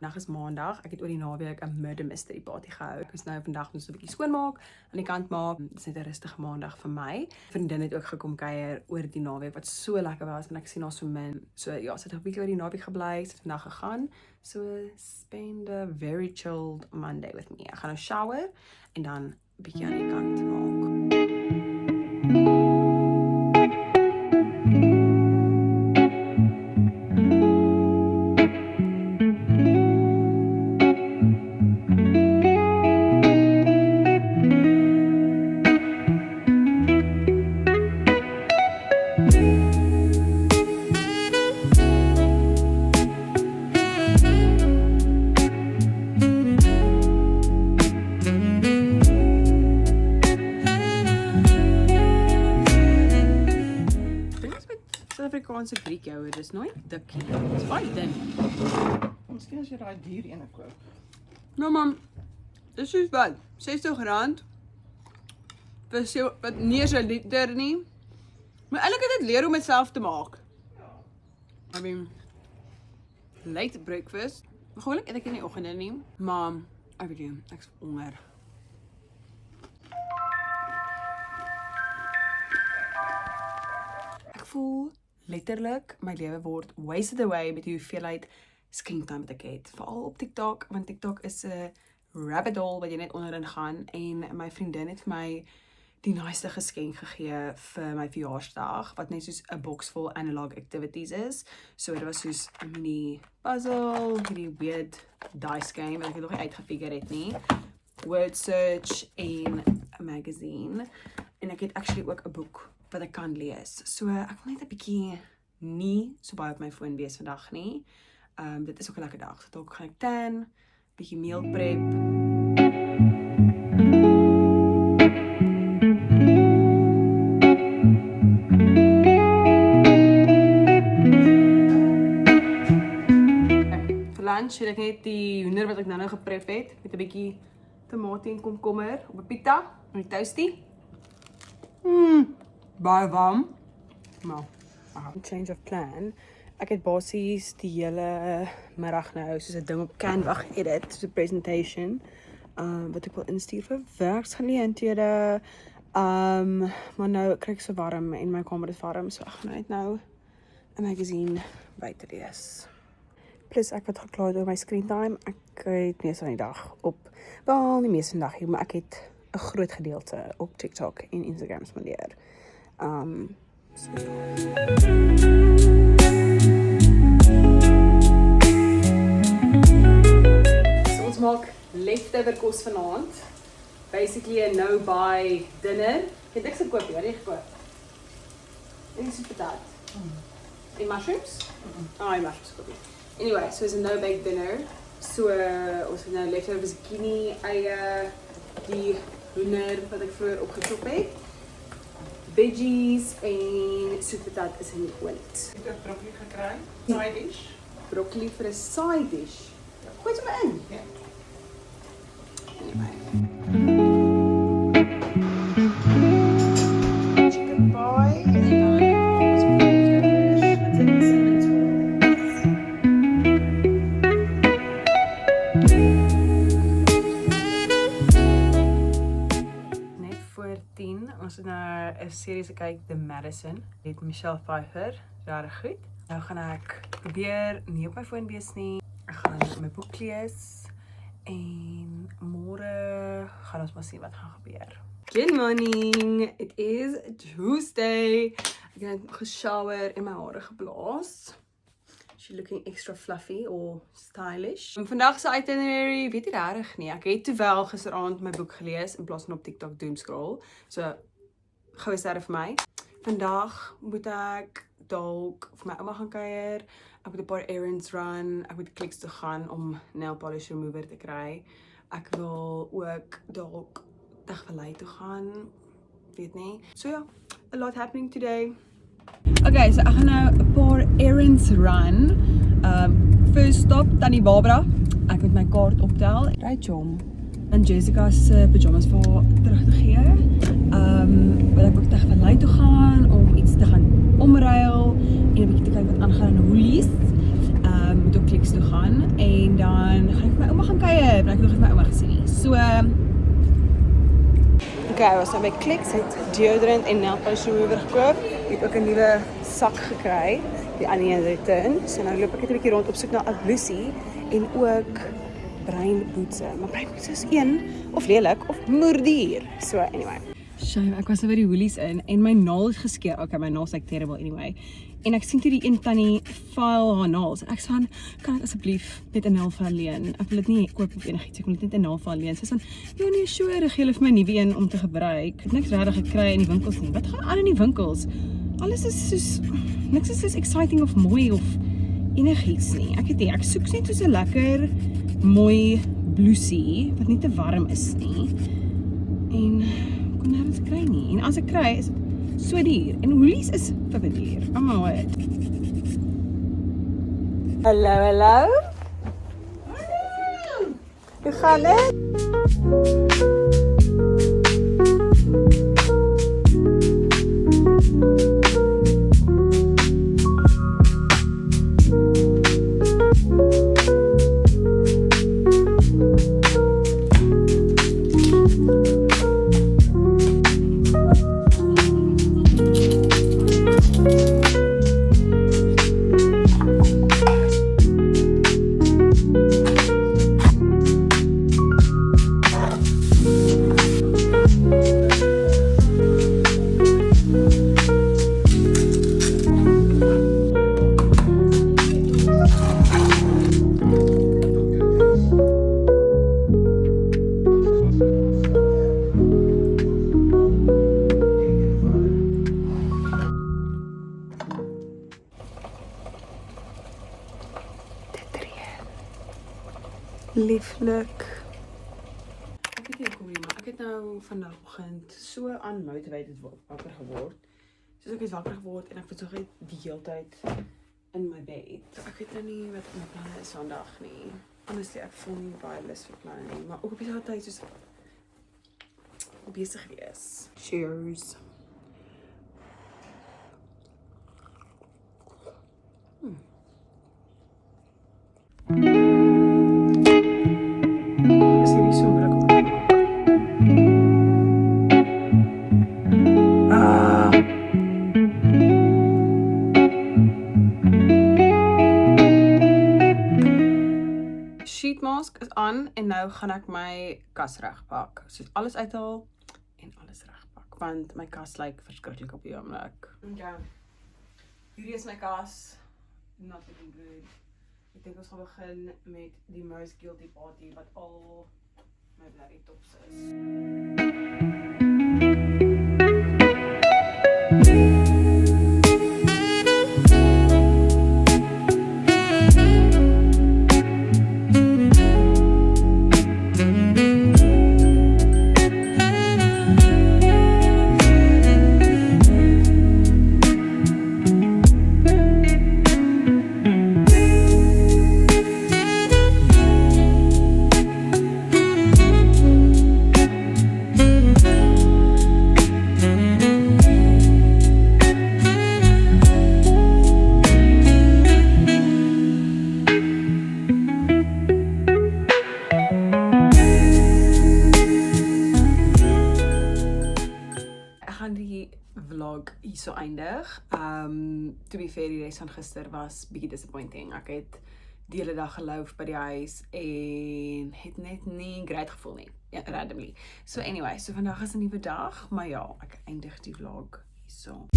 vandag is maandag. Ek het oor die naweek 'n murder mystery party gehou. Ek is nou vandag net so 'n bietjie skoonmaak, aan die kant maak. Dit is net 'n rustige maandag vir my. Vriendin het ook gekom kuier oor die naweek wat so lekker was, want ek sien haar so min. So ja, sy het 'n bietjie oor die naweek gebly, sy het vandag gegaan. So spend a very chilled Monday with me. Ek gaan nou shower en dan 'n bietjie aan die kant maak. Suid-Afrikaanse Griek jouer, dis nooit dikkie. Dis baie dun. Miskien as jy daai duur ene koop. Nou man, dis soos wat, R60 vir so, wat nie eens 'n liter nie. Maar eintlik het dit leer om dit self te maak. I mean, late breakfast. Gewoonlik eet ek in die oggende nie, maar ek weet nie, ek is honger. Ek voel letterlik my lewe word wasted away met die hoeveelheid screen time wat ek het. Veral op TikTok, want TikTok is 'n rabbit hole wat jy net onderin gaan en my vriendin het vir my die nice geskenk gegee vir my verjaarsdag wat net soos 'n box vol analog activities is. So dit was soos 'n mini puzzle, hierdie weird dice game wat ek nog nie uitgefigure het nie. Word search en 'n magazine en ek het actually ook 'n boek wat ek kan lees. So ek wil net 'n bietjie nie so baie op my foon wees vandag nie. Dit is ook 'n lekker dag. So dalk gaan ek tan, bietjie meal prep. Vir lunch het ek net die hoender wat ek nou geprep het met 'n bietjie tomatie en komkommer op 'n pita en 'n toastie. Baie warm. Maar, change of plan. Ek het basies die hele middag nou soos 'n ding op Canva geëdit, soos 'n presentation. Wat ek wil instuur vir werksgeleenthede. Maar nou kry ek so warm en my kamer is warm, so ek gaan net nou 'n magazine buite lees. Plus ek het geklaar oor my screen time. Ek het meeste van die dag op, wel nie meeste van die dag hier, maar ek het 'n groot gedeelte op TikTok en Instagram spandeer. So ons maak leftover kos vanaand. Basically 'n no-buy dinner. Ek het niks gekoop nie, wat het jy gekoop? Ek het potato. En mushrooms? Die mushrooms koop ek. Anyway, so is 'n no-bake dinner. So ons het nou leftover zucchini, eie, die hoender wat ek vroeër opgekop het. Veggies en soetpotaat is in die oond. Ek het broccoli gekry, side dish. Broccoli vir 'n side dish. Gooi dit maar in. Ja. Chicken pie en dan ons leftovers. Let's take 7 twirls. Net voor 10, ons het nou 'n serie gekyk, The Madison, met Michelle Pfeiffer, regtig goed. Nou gaan ek probeer nie op my foon wees nie. Ek gaan my boek lees en môre gaan ons maar sien wat gaan gebeur. Good morning, it is Tuesday. Ek het geshower en my hare geblaas. She looking extra fluffy or stylish. Vandag se itinerary, weet jy regtig nie. Ek het terwyl gisteraand my boek gelees in plaas van op TikTok doomscroll. So gou is dit vir my. Vandag moet ek dalk vir my ouma gaan kuier. Ek moet 'n paar errands run. Ek moet Clicks toe gaan om nail polish remover te kry. Ek wil ook dalk Tegvallei toe gaan. Weet nie. So ja, a lot happening today. Okay, so ek gaan nou 'n paar errands run. First stop Tannie Barbara. Ek moet my kaart optel. Rachel. En Jessica se pyjamas vir haar terug te gee. Wil ek ook Tegvallei toe gaan om iets te gaan omruil en 'n bietjie te kyk wat aangaan in Woolies. Moet ook Clicks toe gaan en dan Okay, was nou by Clicks, het deodorant en nailpolish remover gekoop. Het ook 'n nuwe sak gekry, die ander een return. So nou loop ek net 'n bietjie rond op soek na 'n blousie en ook breinboetse. Maar breinboetse is een of lelik of moerdier. So anyway. Shame, ek was by die Woolies in en my naal het geskeur. Okay, my naal is like terrible anyway. En ek sien toe die een tannie file haar naels en ek sê van, kan ek asseblief net 'n nailfile leen? Ek wil dit nie koop of enigiets, ek wil net 'n nailfile leen. Sy sê van, ja nee, sure, gee hulle vir my 'n nuwe een om te gebruik. Ek het niks regtig gekry in die winkels nie. Wat gaan aan in die winkels? Alles is soos, niks is soos exciting of mooi of enigiets nie. Ek weet nie, ek soek net soos 'n lekker, mooi blousie, wat nie te warm is nie. En ek kon nergens kry nie. En as ek kry, is dit so duur. En Woolies is vir duur. Oh my word. Hallo, hallo. Hoe gaan dit? Lieflik. Ek weet nie hoekom nie, maar ek het nou vanoggend so unmotivated wakker geword. Soos ek het wakker geword en ek voel so die hele tyd in my bed. Ek weet nou nie wat my planne is vandag nie. Honestly, ek voel nie baie lus vir planne nie, maar ook op die tyd soos besig wees. Cheers. Sheet mask is aan en nou gaan ek my kas regpak. Soos alles uithaal en alles regpak, want my kas lyk verskriklik op die oomblik. Okay. Hierdie is my kas. Not looking good. Ek dink ons gaan begin met die most guilty party wat al my bloody tops is. Vlog hier so eindig. To be fair, die reis van gister was bietjie disappointing. Ek het die hele dag geloof by die huis en het net nie great gevoel nie. Ja, randomly. So anyway, so vandag is 'n nuwe dag, maar ja, ek eindig die vlog hier so.